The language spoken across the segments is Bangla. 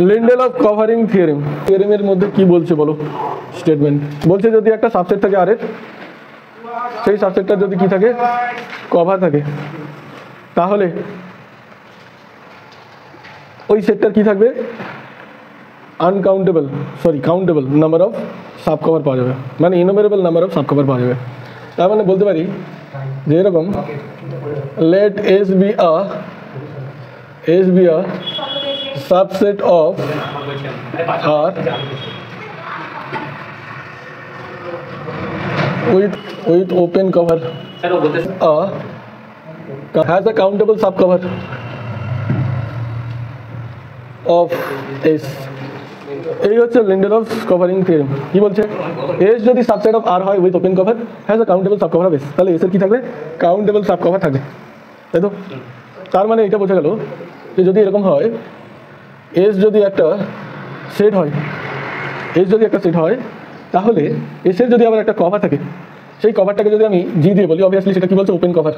লিন্ডেল অফ কভারিং থিওরেম, থিওরেমের মধ্যে কি বলছে বলো? স্টেটমেন্ট বলছে যদি একটা সাবসেট থাকে আর এর, সেই সাবসেটটা যদি কি থাকে, কভার থাকে, তাহলে ওই সেটটার কি থাকবে, countable number of sub cover পাওয়া যাবে, মানে enumerable number of sub cover পাওয়া যাবে। তার মানে বলতে পারি যে এরকম, let S be a subset of R with open cover has a countable subcover of S. এই হচ্ছে লিন্ডেল অফ কভারিং থিওরেম। কি বলছে? S যদি সাবসেট অফ R হয় with open cover has a countable subcover of S, তাহলে S এর কি থাকবে, কাউন্টেবল সাবকভার থাকবে, তাই তো? তার মানে এটা বোঝা গেল যে যদি এরকম হয়, এস যদি একটা সেট হয়, তাহলে এসের যদি আবার একটা কভার থাকে, সেই কভারটাকে যদি আমি জি দিয়ে বলি, অবভিয়াসলি সেটা কি বলছে, ওপেন কভার।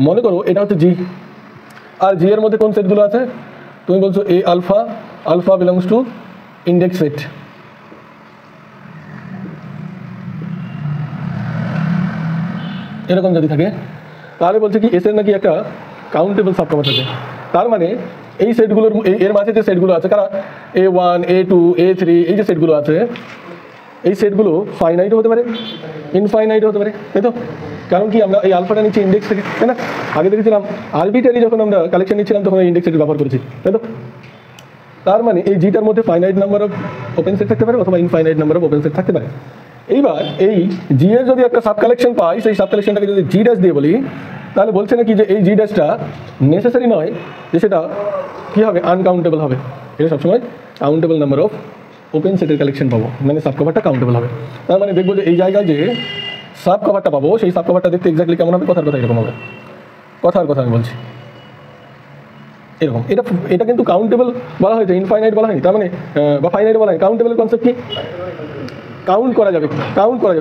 মনে করো এটা হচ্ছে জি, আর জি এর মধ্যে কোন সেটগুলো আছে, তুমি বলছো A alpha belongs to index set. এরকম যদি থাকে তাহলে বলছে কি এসের নাকি একটা কাউন্টেবল সাবকভার থাকে। তার মানে এই সেটগুলোর এর মাঝে যে সেটগুলো আছে, কারা A1 A2 A3, এই যে সেটগুলো আছে, এই সেটগুলো ফাইনাইটও হতে পারে, ইনফাইনাইটও হতে পারে, তাই তো? কারণ কি আমরা এই আলফাটা নিচ্ছি ইন্ডেক্স থেকে, তাই না? আগে দেখেছিলাম আরবিটারি যখন আমরা কালেকশন নিচ্ছিলাম তখন এই ইন্ডেক্স সেট ব্যবহার করেছি, তাই তো? তার মানে এই জিটার মধ্যে finite number of open set থাকতে পারে অথবা infinite number of open set থাকতে পারে। এইবার এই জি এর যদি একটা সাব কালেকশন পাই, সেই সাব কালেকশনটাকে যদি জি ড্যাশ দিয়ে বলি, তাহলে বলছে নাকি যে এই জি ড্যাশটা নেসেসারি নয় যে সেটা কী হবে, আনকাউন্টেবল হবে। এটা সবসময় কাউন্টেবল নাম্বার অফ ওপেন সেটের কালেকশন পাবো, মানে সাব কভারটা কাউন্টেবল হবে। তার মানে দেখবো যে এই জায়গায় যে সাব কভারটা পাবো, সেই সাব কভারটা দেখতে এক্স্যাক্টলি কেমন হবে, কথার কথা এরকম হবে, কথার কথা আমি বলছি এরকম। এটা কিন্তু কাউন্টেবল বলা হয়েছে, ইনফাইনাইট বলা হয়নি। তার মানে বা ফাইনাইট বলা হয়। কাউন্টেবলের কনসেপ্ট কি, কাউন্ট করা যাবে,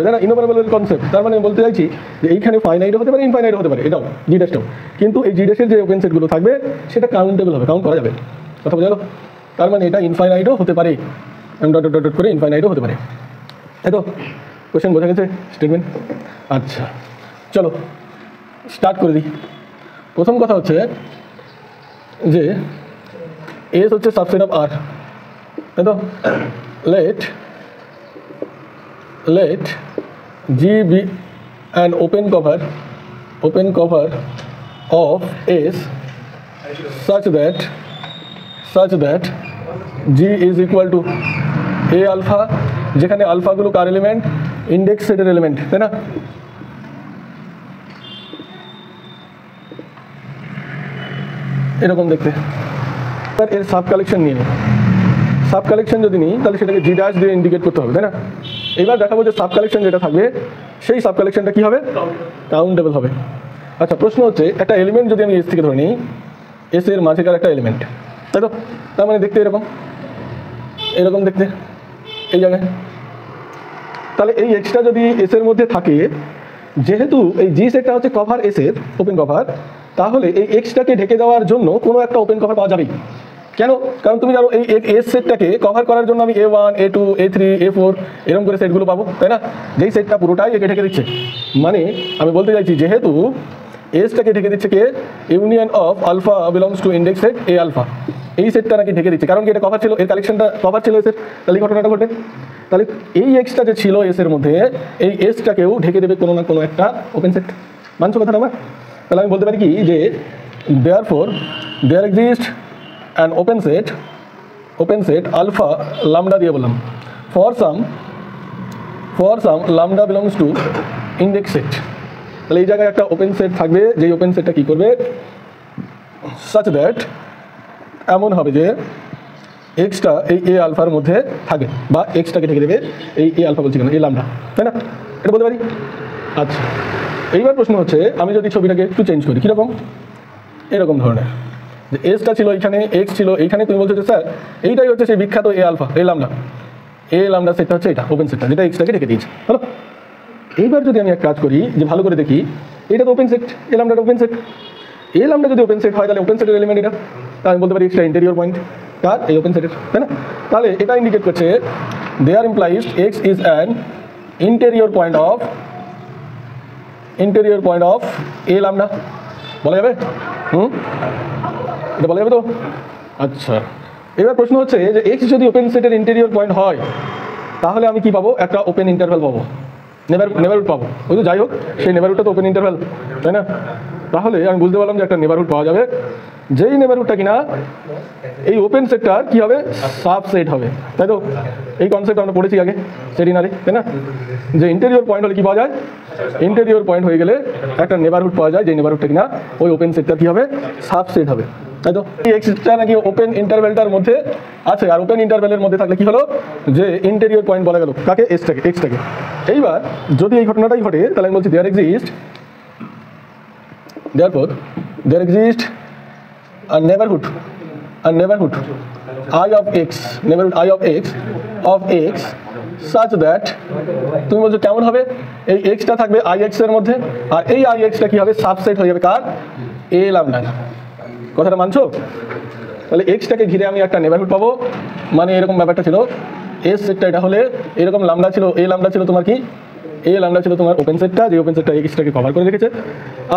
তাই না? ইনোমারেবল কনসেপ্ট। তার মানে বলতে চাইছি যে এইখানে ফাইনাইটও হতে পারে, ইনফাইনাইটও হতে পারে, এটাও জি ড্যাশটাও, কিন্তু এই জি ড্যাশের যে ওপেন সেটগুলো থাকবে সেটা কাউন্টেবল হবে, কাউন্ট করা যাবে, কথা বোঝা গেল? তার মানে এটা ইনফাইনাইটও হতে পারে, ডট ডট ডট করে ইনফাইনাইটও হতে পারে, তাই তো? কোশ্চেন বোঝা গেছে, স্টেটমেন্ট? আচ্ছা চলো স্টার্ট করে দিই। প্রথম কথা হচ্ছে যে এস হচ্ছে সাবসেট অফ আর, তাই তো? let G be an open cover of S such that G is equal to A alpha, যেখানে আলফাগুলো কার এলিমেন্ট, ইন্ডেক্স সেটের এলিমেন্ট, তাই না? এরকম দেখতে। এবার এর সাব কালেকশন নিয়ে নিই। সাব কালেকশন যদি নিই তাহলে সেটাকে জি ড্যাশ দিয়ে ইন্ডিকেট করতে হবে, তাই না? এবার দেখাবো যে সাব কালেকশন যেটা থাকবে সেই সাব কালেকশনটা কী হবে, কাউন্টেবল হবে। আচ্ছা প্রশ্ন হচ্ছে একটা এলিমেন্ট যদি আমি এস থেকে ধরে নিই, এস এর মাঝেকার একটা এলিমেন্ট, তাই তো? তার মানে দেখতে এরকম দেখতে এই জায়গায়। তাহলে এই এক্সটা যদি এস এর মধ্যে থাকে, যেহেতু এই জি সেটটা হচ্ছে কভার এস এর ওপেন কভার, তাহলে এই এক্সটাকে ঢেকে দেওয়ার জন্য কোনো একটা ওপেন কভার পাওয়া যাবেই। কেন? কারণ তুমি জানো এই এস সেটটাকে কভার করার জন্য আমি A1 A2 A3 A4 এরকম করে সেটগুলো পাবো, তাই না? যেই সেটটা পুরোটাই একে ঢেকে দিচ্ছে। মানে আমি বলতে চাইছি যেহেতু এসটাকে ঢেকে দিচ্ছে কে, union of alpha belongs to index set A alpha, এই সেটটা নাকি ঢেকে দিচ্ছে, কারণ কি এটা কভার ছিল, এর কালেকশনটা কভার ছিল এসের, তাহলে এই ঘটনাটা ঘটবে। তাহলে এই এক্সটা যে ছিল এসের মধ্যে, এই এসটাকেও ঢেকে দেবে কোনো না কোনো একটা ওপেন সেট। মানছো কথাটা আমার? তাহলে আমি বলতে পারি কি যে therefore there exists an open set alpha lambda দিয়ে বললাম for some lambda belongs to index set। তাহলে এই জায়গায় একটা ওপেন সেট থাকবে, যেই ওপেন সেটটা কী করবে, such that এমন হবে যে এক্সটা এই এ আলফার মধ্যে থাকে, বা এক্সটাকে ঢেকে দেবে এই এ আলফা বলছি কেন, এই লামডা, তাই না? এটা বলতে পারি। আচ্ছা এইবার প্রশ্ন হচ্ছে আমি যদি ছবিটাকে একটু চেঞ্জ করি, কীরকম, এরকম ধরনের, যে এসটা ছিল এইখানে, এক্স ছিল এইখানে, তুমি বলছো যে স্যার এইটাই হচ্ছে সেই বিখ্যাত এ আলফা, এই লামডা সেটটা হচ্ছে এটা ওপেন সেটটা, যেটা এক্সটাকে ঢেকে দিয়েছে, হলো? এইবার যদি আমি এক কাজ করি যে ভালো করে দেখি, এটা তো ওপেন সেট, এ লামডাটা ওপেন সেট, এ লামডা যদি ওপেন সেট হয় তাহলে ওপেন সেটের এলিমেন্ট এটা, তাহলে আমি বলতে পারি এক্সটা ইন্টেরিয়র পয়েন্ট কার এই ওপেন সেটের, তাই না? তাহলে এটা ইন্ডিকেট করছে there implies x is an interior point of A lambda, বলা যাবে? এটা বলা যাবে তো? আচ্ছা, এবার প্রশ্ন হচ্ছে যে এক্স যদি ওপেন সেটের ইন্টেরিয়র পয়েন্ট হয় তাহলে আমি কি পাবো? একটা ওপেন ইন্টারভ্যাল পাবো, নেবারহুড পাবো। ওই তো যাই হোক, সেই নেবারহুডটা তো ওপেন ইন্টারভ্যাল, তাই না? তাহলে আমি বুঝতে পারলাম যে একটা নেবারহুড পাওয়া যাবে, যেই নেবারহুডটা কিনা এই ওপেন সেটটার কি হবে? সাবসেট হবে, তাই তো? এই কনসেপ্ট আমরা পড়েছি আগে সেটিনারে, তাই না? যে ইন্টেরিয়র পয়েন্ট হলে কি পাওয়া যায়? ইন্টেরিয়র পয়েন্ট হয়ে গেলে একটা নেবারহুড পাওয়া যায়, যে নেবারহুডটা কিনা ওই ওপেন সেটটার কি হবে? সাবসেট হবে, তাই তো? এই এক্সটা নাকি ওপেন ইন্টারভ্যালটার মধ্যে আছে, আর ওপেন ইন্টারভ্যালের মধ্যে থাকলে কি হলো? যে ইন্টেরিয়র পয়েন্ট বলা গেল কাকে? এক্সটাকে। এইবার যদি এই ঘটনাটাই ঘটে তাহলে আমি বলছি there exist a neighborhood I of x such that, তুমি বলছো কেমন হবে? এই এক্সটা থাকবে আই এক্স এর মধ্যে, আর এই আই এক্সটা কি হবে? সাবসেট হয়ে যাবে কার? এ লামডা। কথাটা মানছো? তাহলে এক্সটাকে ঘিরে আমি একটা নেবারহুড পাবো, মানে এরকম ব্যাপারটা ছিল। এস সেটটা এটা হলে এরকম লামডা ছিল, এ লামডা ছিল তোমার কি? এ লামডা ছিল তোমার ওপেন সেটটা, যে ওপেন সেটটা এক্সটাকে কভার করে রেখেছে।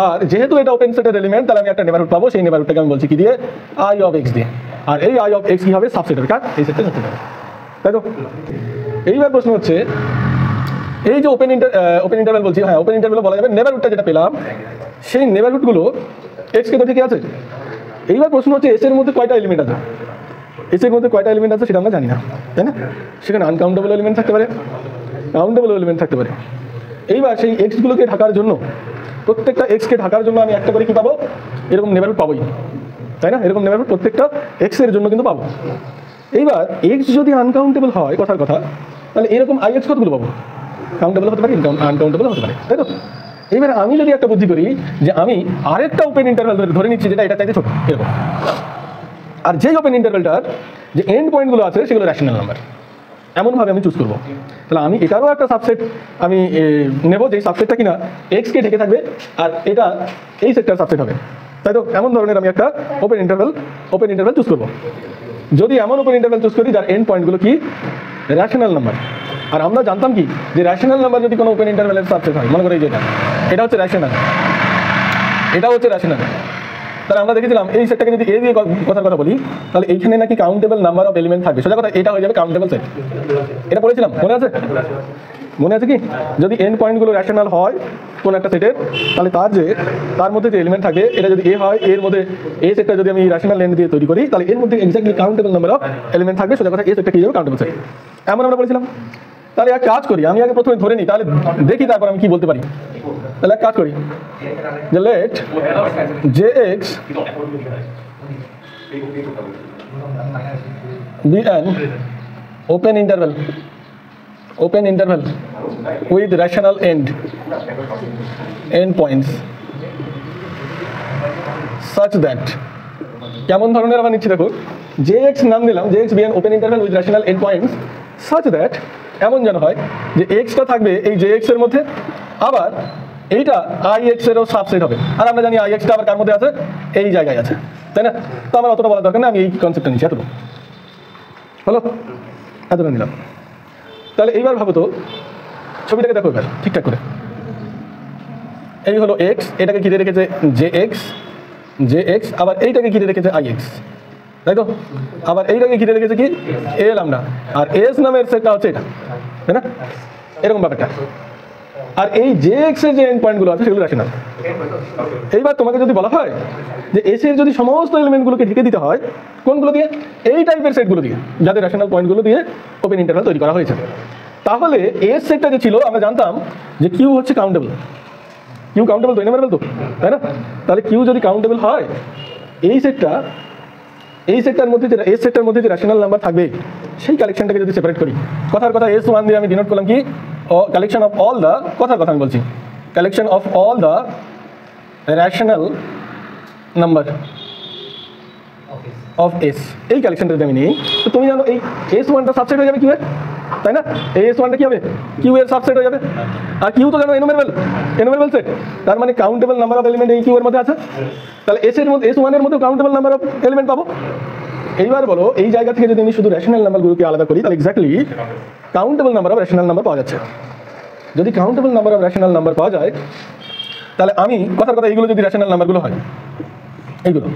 আর যেহেতু এটা ওপেন সেটের এলিমেন্ট, তাহলে আমি একটা নেবারহুড পাবো, সেই নেবারহুডটাকে আমি বলছি কি দিয়ে? আই অফ এক্স দিয়ে। আর এই আই অফ এক্স কি হবে? সাবসেট হবে কার? এই সেটটা সাবসেট হবে, তাই তো? এইবার প্রশ্ন হচ্ছে এই যে ওপেন ইন্টারভ্যাল বলছি, হ্যাঁ ওপেন ইন্টারভ্যাল বলা যাবে। নেবারহুডটা যেটা পেলাম সেই নেবারহুডগুলো এক্সকে তো ঠিকই আছে। এইবার প্রশ্ন হচ্ছে এস এর মধ্যে কয়টা এলিমেন্ট আছে? এস এর মধ্যে কয়টা এলিমেন্ট আছে সেটা আমরা জানি না, তাই না? সেখানে আনকাউন্টেবল এলিমেন্ট থাকতে পারে, কাউন্টেবল এলিমেন্ট থাকতে পারে। এইবার সেই এক্সগুলোকে ঢাকার জন্য, প্রত্যেকটা এক্সকে ঢাকার জন্য আমি একটা করে কি পাবো? এরকম নেবারহুড পাবোই, তাই না? এরকম নেবারহুড প্রত্যেকটা এক্স এর জন্য কিন্তু পাবো। এইবার এক্স যদি আনকাউন্টেবল হয়, কথার কথা, তাহলে এরকম আই এক্স কতগুলো পাবো? কাউন্টেবল হতে পারে, আনকাউন্টেবল হতে পারে, তাই তো? এইবার আমি যদি একটা বুদ্ধি করি যে আমি আরেকটা ওপেন ইন্টারভ্যাল ধরে নিচ্ছি যেটা এটা চাইতে ছোট, এরকম, আর যেই ওপেন ইন্টারভ্যালটার যে এন্ড পয়েন্টগুলো আছে সেগুলো র্যাশনাল নাম্বার, এমনভাবে আমি চুজ করবো। তাহলে আমি এটারও একটা সাবসেট আমি নেব, যেই সাবসেটটা কিনা এক্সকে ঢেকে থাকবে, আর এটা এই সেটটার সাবসেট হবে, তাই তো? এমন ধরনের আমি একটা ওপেন ইন্টারভ্যাল চুজ করবো। যদি এমন ওপেন ইন্টারভ্যাল চুজ করি যার এন্ড পয়েন্টগুলো কি? Rational number. আর আমরা জানতাম কি যে র্যাশনাল নাম্বার যদি কোনো ওপেন ইন্টারভ্যালের সাবসেট হয়, মনে করে এই যেটা, এটা হচ্ছে র্যাশনাল, তাহলে আমরা দেখেছিলাম এই সেটটাকে যদি এ দিয়ে কথার কথা বলি, তাহলে এইখানে নাকি কাউন্টেবল নাম্বার অফ এলিমেন্ট থাকবে। সোজা কথা এটা হয়ে যাবে কাউন্টেবল সেট। এটা পড়েছিলাম, মনে আছে কি? যদি এন্ড পয়েন্টগুলো র্যাশনাল হয় কোন একটা সেটের, তাহলে তার মধ্যে যে এলিমেন্ট থাকে, এটা যদি এ হয়, এর মধ্যে এ সেটটা যদি আমি র্যাশনাল এন্ড দিয়ে তৈরি করি, তাহলে এর মধ্যে exactly countable number of element থাকবে। সোজা কথা এই সেটটা কি যাবে? Countable set. এমন আমরা বলেছিলাম। তাহলে এক কাজ করি, আমি আগে প্রথমে ধরে নিই, তাহলে দেখি তারপর আমি কি বলতে পারি। তাহলে এক কাজ করি যে late jx be an open interval with rational end points such that, কেমন ধরনের আমরা নিচ্ছি দেখো, jx নাম দিলাম, jx be an open interval with rational end points such that, এমন যেন হয় যে এক্সটা থাকবে এই jx এর মধ্যে, আবার এইটা আই এক্স এরও সাবসেট হবে। আর আমরা জানি আই এক্সটা আবার কার মধ্যে আছে? এই জায়গায় আছে, তাই না? তো আমার অতটা বলা দরকার না, আমি এই কনসেপ্টটা নিচ্ছি, এতটুকু হলো, এতটা নিলাম। তাহলে এইবার ভাবো তো, ছবিটাকে দেখো এবার ঠিকঠাক করে। এই হলো এক্স, এটাকে ঘিরে রেখেছে জে এক্স, আবার এইটাকে ঘিরে রেখেছে আই এক্স, তাই তো? আবার এইটাকে ঘিরে রেখেছে কি? এ লামডা। আর এস নামের সেটটা হচ্ছে এটা, তাই না? এরকম ব্যাপারটা। আর এই জে এক্স এর যে এন্ড পয়েন্টগুলো আছে সেগুলো র্যাশনাল। এইবার তোমাকে যদি বলা হয় যে এস এর যদি সমস্ত এলিমেন্টগুলোকে ঢেকে দিতে হয়, কোনগুলো দিয়ে? এই টাইপের সেটগুলো দিয়ে, যাদের র্যাশনাল পয়েন্টগুলো দিয়ে ওপেন ইন্টারভাল তৈরি করা হয়েছে। তাহলে এস সেটটা যে ছিল, আমরা জানতাম যে কিউ হচ্ছে কাউন্টেবল, কিউ কাউন্টেবল তো, এনামেবল তো, তাই না? তাহলে কিউ যদি কাউন্টেবল হয়, এই সেটটার মধ্যে যে এস সেটটার মধ্যে যে র্যাশনাল নাম্বার থাকবে সেই কালেকশনটাকে যদি সেপারেট করি, কথার কথা S1 দিয়ে আমি ডিনোট করলাম কি? কালেকশন অফ অল দ্য, কথার কথা আমি বলছি, collection of all the rational number of S. এই কালেকশনটা যদি আমি নিই, তো তুমি জানো এই S1টা সাবসেট হয়ে যাবে কি? তাই না? এই এস ওয়ানটা কি হবে, কিউ এর সাবসেট হয়ে যাবে। আর কিউ তো জানো এনুমেরেবল সেট, তার মানে কাউন্টেবল নাম্বার অফ এলিমেন্ট এই কিউ এর মধ্যে আছে। তাহলে এস এর মধ্যে এস ওয়ানের মধ্যে কাউন্টেবল নাম্বার অফ এলিমেন্ট পাবো। এইবার বলো এই জায়গা থেকে যদি আমি শুধু রেশনাল নাম্বারগুলোকে আলাদা করি তাহলে exactly countable number of rational number পাওয়া যাচ্ছে। যদি countable number of rational number পাওয়া যায় তাহলে আমি কথার কথা এইগুলো যদি রেশনাল নাম্বারগুলো হয় এইগুলো,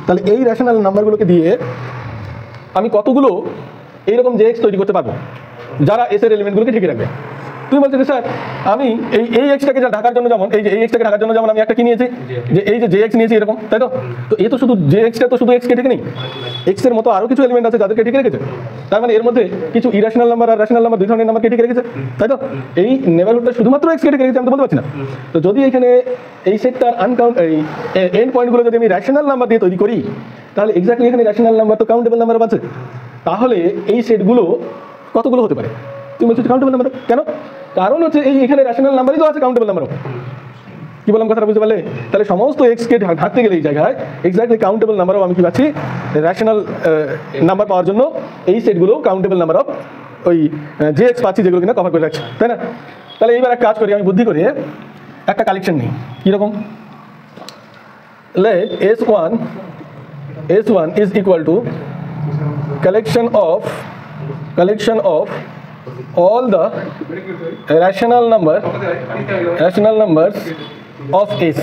তাহলে এই রেশনাল নাম্বারগুলোকে দিয়ে আমি কতগুলো এইরকম জে এক্স তৈরি করতে পারবো যারা এস এর এলিমেন্টগুলোকে ঢেকে রাখবে। তুমি বলছো যে স্যার আমি এই এক্সটাকে ঢাকার জন্য যেমন এই এক্সটাকে ঢাকার জন্য যেমন আমি একটা কি নিয়েছি যে এই যে জে এক্স নিয়েছি এরকম, তাই তো? তো এই তো শুধু জে এক্সটা তো শুধু এক্সকে ঢেকে নেই, এক্স এর মতো আরও কিছু এলিমেন্ট আছে যাদেরকে ঢেকে রেখেছে। তার মানে এর মধ্যে কিছু ইরেশনাল নাম্বার আর রেশনাল নাম্বার দুই ধরনের নাম্বারকে ঢেকে রেখেছে, তাই তো? এই নেবারহুডটা শুধুমাত্র এক্সকে ঢেকে রেখেছে আমি তো বলতে পারছি না। তো যদি এখানে এই সেটটার এই এন্ড পয়েন্টগুলো যদি আমি রেশনাল নাম্বার দিয়ে তৈরি করি তাহলে এক্স্যাক্টলি এখানে রেশনাল নাম্বার তো কাউন্টেবল নাম্বার আছে। তাহলে এই সেটগুলো কতগুলো হতে পারে? তুমি বলছো কাউন্টেবল নাম্বার, কেন? কারণ হচ্ছে এই এখানে রেশনাল নাম্বারই তো আছে কাউন্টেবল নাম্বারও। কি বললাম কথাটা বুঝতে পারলে? তাহলে সমস্ত এক্সকে ঢাকতে গেলে এই জায়গায় এক্স্যাক্টলি কাউন্টেবল নাম্বারও আমি কি পাচ্ছি, রেশনাল নাম্বার পাওয়ার জন্য এই সেটগুলো কাউন্টেবল নাম্বার অফ ওই যে এক্স পাচ্ছি যেগুলো কিনা কভার করে রাখছি, তাই না? তাহলে এইবার এক কাজ করি, আমি বুদ্ধি করে একটা কালেকশন নিই। কীরকম? Let S1 is equal to collection of all the rational numbers of S।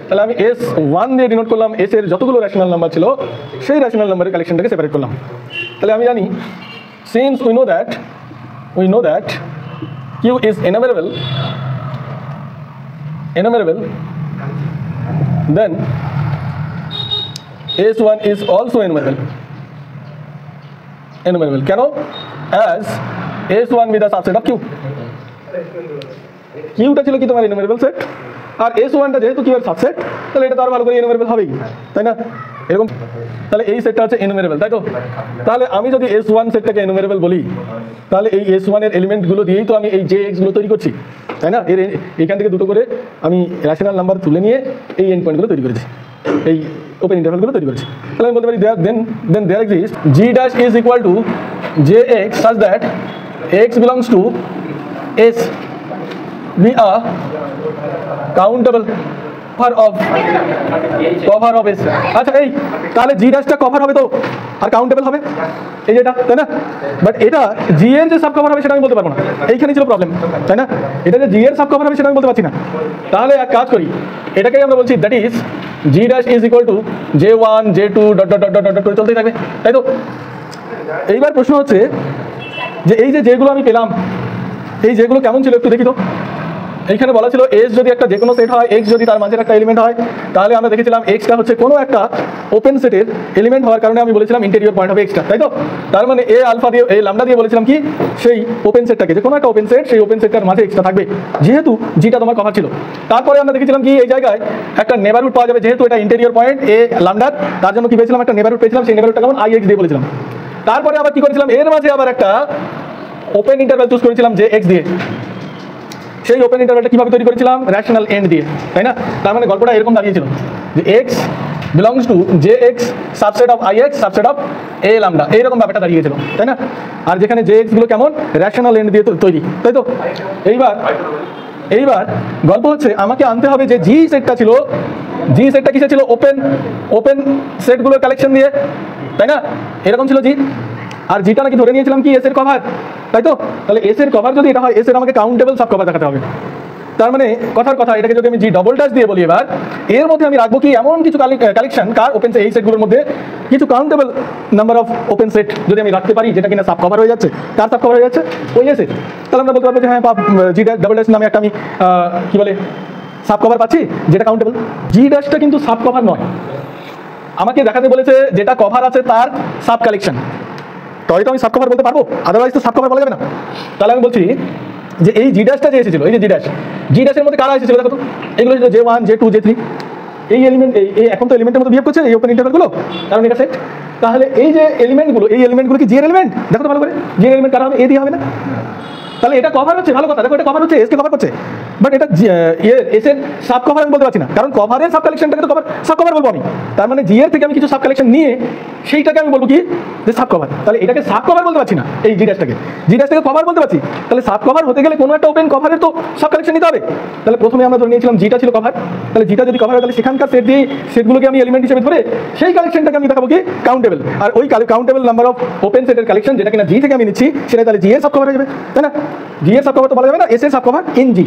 তাহলে আমি S1 দিয়ে ডিনোট করলাম S এর যতগুলো রেশনাল নাম্বার ছিল সেই রেশনাল নাম্বারের কালেকশনটাকে সেপারেট করলাম। তাহলে আমি জানি since we know that Q is enumerable then S1 is also enumerable কেন? as S1 be the subset of Q। কিউটা ছিল কি তোমার এনুমেরেবল সেট, আর S1টা যেহেতু কিউ এর সাবসেট তাহলে এটা তো আরো ভালো করে এনুমেরেবল হবেই, তাই না? এরকম তাহলে এই সেটটা হচ্ছে এনুমেরেবল, তাই তো? তাহলে আমি যদি S1 সেটটাকে এনুমেরেবল বলি তাহলে এই S1 এর এলিমেন্টগুলো দিয়েই তো আমি এই জে এক্সগুলো তৈরি করছি, তাই না? এখান থেকে দুটো করে আমি রেশনাল নাম্বার তুলে নিয়ে এই এন্ড পয়েন্টগুলো তৈরি করেছি, এই ওপেন ইন্টারভ্যালগুলো তৈরি করেছি। তাহলে আমি বলতে পারি then there exists G dash is equal to Jx such that x belongs to S be a countable cover of S। আচ্ছা এই তাহলে জি ড্যাশটা কভার হবে তো আর কাউন্টেবল হবে এই যেটা, তাই না? বাট এটা জি এর যে সাব কভার হবে সেটা আমি বলতে পারবো না, এইখানেই ছিল প্রবলেম, তাই না? এটা যে জি এর সাব কভার হবে সেটা আমি বলতে পারছি না। তাহলে এক কাজ করি, এটাকেই আমরা বলছি that is G dash is equal two J1 J2 dot dot dot dot করে চলতেই থাকবে, তাই তো? এইবার প্রশ্ন হচ্ছে যে এই যে যেগুলো আমি পেলাম এই যেগুলো কেমন ছিল একটু দেখি তো। এইখানে বলা ছিল এস যদি একটা যে কোনো সেট হয়, এক্স যদি তার মাঝের একটা এলিমেন্ট হয়, তাহলে আমরা দেখেছিলাম এক্সটা হচ্ছে কোনো একটা ওপেন সেটের এলিমেন্ট হওয়ার কারণে আমি বলেছিলাম ইন্টেরিয়র পয়েন্ট হবে এক্সটা, তাই তো? তার মানে এ আলফা দিয়ে এই লামডা দিয়ে বলেছিলাম কি সেই ওপেন সেটটাকে, যে কোনো একটা ওপেন সেট সেই ওপেন সেটটার মাঝে এক্সটা থাকবে যেহেতু জিটা তোমার কভার ছিল। তারপরে আমরা দেখেছিলাম কি এই জায়গায় একটা নেবারহুড পাওয়া যাবে যেহেতু এটা ইন্টেরিয়র পয়েন্ট এ লামডার, তার জন্য কি পেয়েছিলাম একটা নেবারহুড পেয়েছিলাম, সেই নেবারহুডটা কেমন আই এক্স দিয়ে বলেছিলাম। তারপরে আবার কি করেছিলাম এর মাঝে আবার একটা ওপেন ইন্টারভ্যাল চুজ করেছিলাম যে এক্স দিয়ে, সেই ওপেন ইন্টারভ্যালটা কিভাবে তৈরি করেছিলাম রেশনাল এন্ড দিয়ে, তাই না? তার মানে গল্পটা এরকম দাঁড়িয়েছিল যে x belongs to J x subset of I x subset of A lambda, এইরকম ব্যাপারটা দাঁড়িয়েছিল, তাই না? আর যেখানে জে এক্সগুলো কেমন রেশনাল এন্ড দিয়ে তৈরি, তাই তো? এইবার গল্প হচ্ছে আমাকে আনতে হবে যে জি সেটটা ছিল, জি সেটটা কিসে ছিল? ওপেন সেটগুলোর কালেকশন দিয়ে, তাই না? এরকম ছিল জি, আর জিটা নাকি ধরে নিয়েছিলাম কি এস এর কভার, তাই তো? তাহলে এস এর কভার যদি এটা হয় এস এর আমাকে কাউন্টেবল সাব কভার দেখাতে হবে। তার মানে কথার কথা এটাকে যদি আমি জি ডবল ড্যাশ দিয়ে বলি এবার এর মধ্যে আমি রাখবো কি এমন কিছু কালেকশন কার ওপেন এই সেটগুলোর মধ্যে কিছু countable number of open set যদি আমি রাখতে পারি যেটা কিনা সাব কভার হয়ে যাচ্ছে, কার সাব কভার হয়ে যাচ্ছে? ওই এসে। তাহলে আমরা বলতে পারবো যে হ্যাঁ জি ডবল ড্যাশ নামে একটা আমি কি বলে সাব কভার পাচ্ছি যেটা কাউন্টেবল। জি ড্যাশটা কিন্তু সাব কভার নয়, আমাকে দেখাতে বলেছে যেটা কভার আছে তার সাব কালেকশন, তবে তো আমি সাব কভার বলতে পারবো, আদারওয়াইজ তো সাব কভার বলা যাবে না। তাহলে আমি বলছি যে এই জি ড্যাশটা যে এসেছিল, এই যে জি ড্যাশের মধ্যে কারা এসেছিল দেখো তো, এগুলো ছিল J1 J2 J3, এই এলিমেন্ট এই এখন তো এলিমেন্টের মতো বিহেভ করছে এই ওপেন ইন্টারভ্যালগুলো, কারণ এটা সেট। তাহলে এই যে এলিমেন্টগুলো এই এলিমেন্টগুলো কি জি এর এলিমেন্ট? দেখো তো ভালো করে জি এর এলিমেন্ট কারা হবে? এ দিয়ে হবে না? তাহলে এটা কভার হচ্ছে, ভালো কথা, দেখো এটা কভার হচ্ছে, এস কে কভার করছে, বাট এটা এস এর সাব কভার আমি বলতে পারছি না, কারণ কভারের সাব কালেকশনটাকে তো সাব কভার বলবো আমি। তার মানে জি এর থেকে আমি কিছু সাব কালেকশন নিয়ে সেইটাকে আমি বলবো কি যে সাব কভার। তাহলে এটাকে সাব কভার বলতে পারছি না, এই জি ড্যাশটাকে কভার বলতে পারছি। তাহলে সাব কভার হতে গেলে কোনো একটা ওপেন কভারের তো সাব কালেকশন নিতে হবে। তাহলে প্রথমে আমরা ধরে নিয়েছিলাম জিটা ছিল কভার, তাহলে জিটা যদি কভার হয় তাহলে সেখানকার সেট দিয়ে সেটগুলোকে আমি এলিমেন্ট হিসেবে ধরে সেই কালেকশনটাকে আমি দেখাবো কি কাউন্টেবল। আর ওই কাউন্টেবল নাম্বার অফ ওপেন সেটের কালেকশন যেটা কিনা জি থেকে আমি নিচ্ছি সেটা তাহলে জি এর সাব কভার হয়ে যাবে, তাই না? জি এর সাব কভার তো বলা যাবে না, এস এর sub cover in G,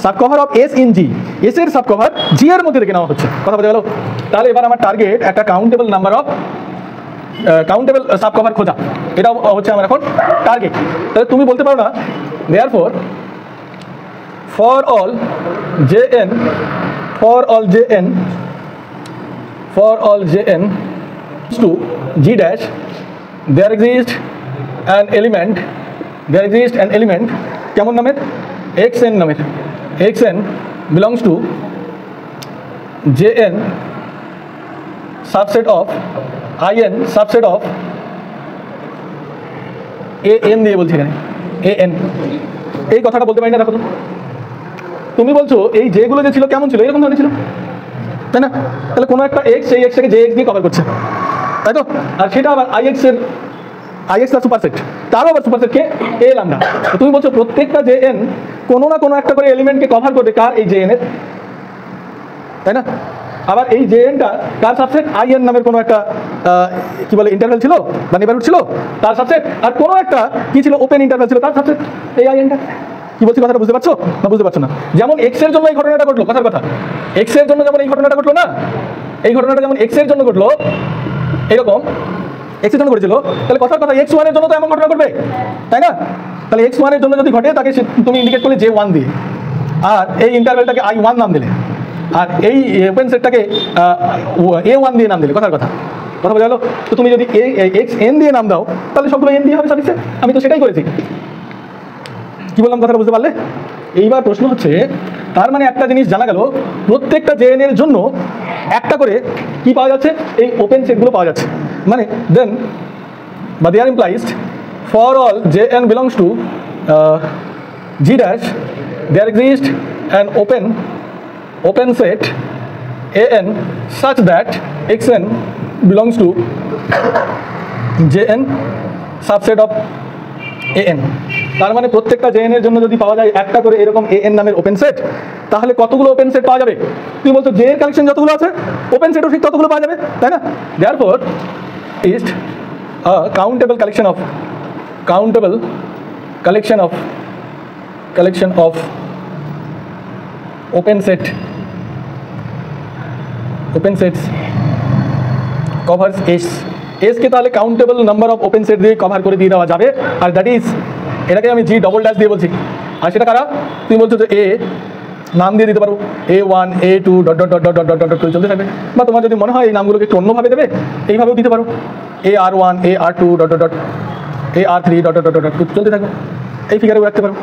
sub cover of S in G, S এর সাব কভার জি এর মধ্যে থেকে নেওয়া হচ্ছে, কথা বোঝা গেল? তাহলে এবার আমার টার্গেট একটা countable number of countable sub cover খোঁজা, এটা হচ্ছে আমার এখন টার্গেট। তাহলে তুমি বলতে পারো না therefore for all jn to g dash there exists an element কেমন নামের xn নামের, xn belongs to jn subset of in subset of an দিয়ে বলছি এখানে an, এই কথাটা বলতে পারি না। দেখো তো তুমি বলছো এই যেগুলো যে ছিল কেমন ছিল, এরকম ধরনের ছিল, তাই না? তাহলে কোনো একটা এক্স সেই এক্সটাকে জে এক্স দিয়ে কভার করছে, তাই তো? আর সেটা আবার আইএক্স তার সুপারসেট, তারও আবার সুপারসেটকে এ লামডা। তুমি বলছো প্রত্যেকটা জে এন কোনো না কোনো একটা করে এলিমেন্টকে কভার করবে, কার? এই জে এন এর, তাই না? আবার এই জে এনটা কার সাবসেট? আই এন নামের কোনো একটা কি বলে ইন্টারভ্যাল ছিল বা নেইবারহুড ছিল, তার সাবসেট। আর কোনো একটা কি ছিল ওপেন ইন্টারভ্যাল ছিল, তার সাবসেট এই আই এনটা। কি বলছি কথাটা বুঝতে পারছো না বুঝতে পারছো না? যেমন এক্স এর জন্য এই ঘটনাটা ঘটলো, কথার কথা, এক্স এর জন্য যেমন এই ঘটনাটা ঘটলো না, এই ঘটনাটা যেমন এক্স এর জন্য ঘটলো, এরকম এক্স এর জন্য ঘটেছিল, তাহলে কথার কথা এক্স ওয়ান এর জন্য তো এমন ঘটনা ঘটবে, তাই না? তাহলে এক্স ওয়ান এর জন্য যদি ঘটে তাকে তুমি ইন্ডিকেট করলে জে ওয়ান দিয়ে, আর এই ইন্টারভ্যালটাকে আই ওয়ান নাম দিলে, আর এই ওপেন সেটটাকে এ ওয়ান দিয়ে নাম দিলে, কথার কথা, কথা বোঝা গেল? তো তুমি যদি এক্স এন দিয়ে নাম দাও তাহলে সবগুলো এন দিয়ে হবে সাফিক্সে, আমি তো সেটাই করেছি। কি বললাম কথাটা বুঝতে পারলে? এইবার প্রশ্ন হচ্ছে, তার মানে একটা জিনিস জানা গেল, প্রত্যেকটা জে এন এর জন্য একটা করে কি পাওয়া যাচ্ছে? এই ওপেন সেটগুলো পাওয়া যাচ্ছে। মানে দেন বা there implied for all J N belongs to G dash there exist an open set A N such that xn belongs to jn subset of an। তার মানে প্রত্যেকটা jn এর জন্য যদি পাওয়া যায় একটা করে এরকম an নামের ওপেন সেট, তাহলে কতগুলো ওপেন সেট পাওয়া যাবে? তুমি বলছো j এর কালেকশন যতগুলো আছে ওপেন সেটও ঠিক ততগুলো পাওয়া যাবে, তাই না? therefore is a countable collection of open sets covers s কে তাহলে countable number of open set দিয়ে কভার করে দিয়ে দেওয়া যাবে, আর দ্যাট ইজ, এটাকে আমি জি ডবল ড্যাশ দিয়ে বলছি। আর সেটা কারা? তুমি বলছো যে এ নাম দিয়ে দিতে পারো A1 A2 dot dot dot dot dot dot dot করে চলতে থাকবে, বা তোমার যদি মনে হয় এই নামগুলোকে একটু অন্যভাবে দেবে এইভাবেও দিতে পারো, AR1 AR2 dot dot dot AR3 dot dot dot dot চলতে থাকবে, এই ফিগারেও রাখতে পারো।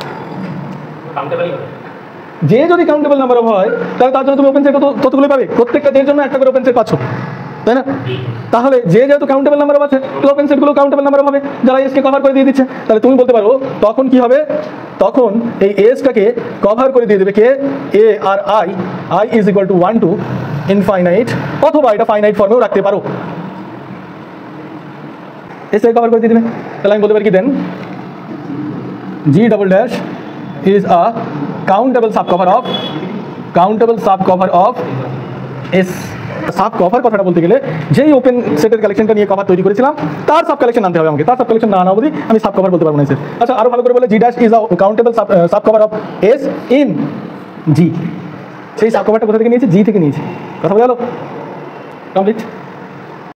যে যদি কাউন্টেবল নাম্বার অফ হয় তাহলে তার জন্য তুমি ওপেন সেট ততগুলোই পাবে, প্রত্যেকটা জের জন্য একটা করে ওপেন সেট পাচ্ছ, তাই না? তাহলে যে যেহেতু কাউন্টেবল নাম্বার অফ আছে তো ওপেন সেটগুলো কাউন্টেবল নাম্বার অফ হবে, যারা এসকে কভার করে দিয়ে দিচ্ছে। তাহলে তুমি বলতে পারো তখন কি হবে? তখন এই এসটাকে কভার করে দিয়ে দেবে কে? A R I is equal to 1 to infinite, অথবা এটা ফাইনাইট ফর্মেও রাখতে পারো, এসে কভার করে দিয়ে দেবে। তাহলে আমি বলতে পারি কি then G double dash is a countable subcover of S। Subcover কথাটা বলতে গেলে যেই ওপেন সেটের কালেকশনটা নিয়ে কভার তৈরি করেছিলাম তার সাব কালেকশন আনতে হবে আমাকে, তার সাব কালেকশন না আনা অবধি আমি সাব কভার বলতে পারবো না স্যার। আচ্ছা, আরো ভালো করে বলে G dash is a countable subcover of S in G, সেই সাব কভারটা কোথা থেকে নিয়েছি? জি থেকে নিয়েছি, কথা বলে গেল কমপ্লিট।